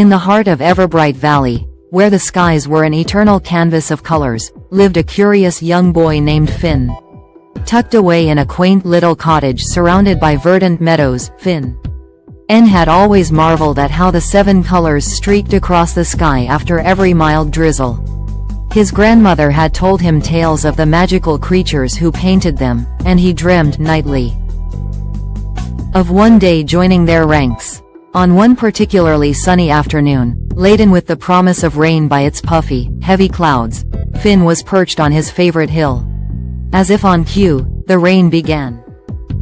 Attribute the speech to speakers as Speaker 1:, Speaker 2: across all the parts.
Speaker 1: In the heart of Everbright Valley, where the skies were an eternal canvas of colors, lived a curious young boy named Finn. Tucked away in a quaint little cottage surrounded by verdant meadows, Finn had always marveled at how the 7 colors streaked across the sky after every mild drizzle. His grandmother had told him tales of the magical creatures who painted them, and he dreamed nightly of one day joining their ranks. On one particularly sunny afternoon, laden with the promise of rain by its puffy, heavy clouds, Finn was perched on his favorite hill. As if on cue, the rain began,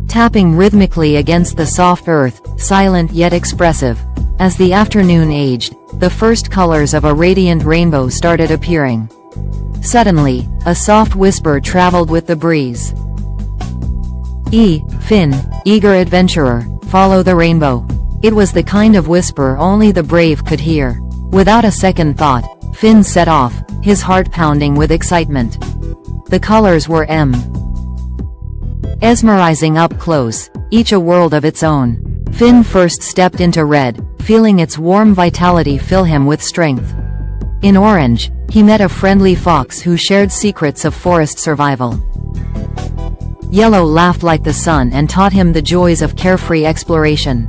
Speaker 1: tapping rhythmically against the soft earth, silent yet expressive. As the afternoon aged, the first colors of a radiant rainbow started appearing. Suddenly, a soft whisper traveled with the breeze. Finn, eager adventurer, follow the rainbow." It was the kind of whisper only the brave could hear. Without a second thought, Finn set off, his heart pounding with excitement. The colors were mesmerizing up close, each a world of its own. Finn first stepped into red, feeling its warm vitality fill him with strength. In orange, he met a friendly fox who shared secrets of forest survival. Yellow laughed like the sun and taught him the joys of carefree exploration.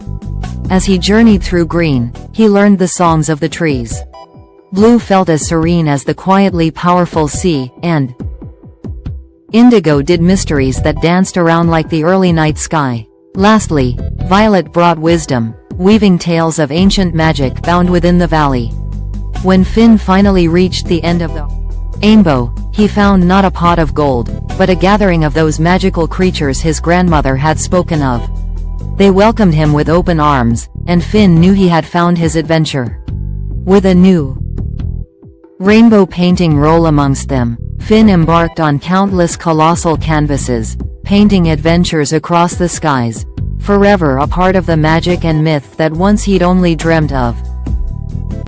Speaker 1: As he journeyed through green, he learned the songs of the trees. Blue felt as serene as the quietly powerful sea, and indigo did mysteries that danced around like the early night sky. Lastly, violet brought wisdom, weaving tales of ancient magic bound within the valley. When Finn finally reached the end of the rainbow, he found not a pot of gold, but a gathering of those magical creatures his grandmother had spoken of. They welcomed him with open arms, and Finn knew he had found his adventure. With a new rainbow painting role amongst them, Finn embarked on countless colossal canvases, painting adventures across the skies, forever a part of the magic and myth that once he'd only dreamt of.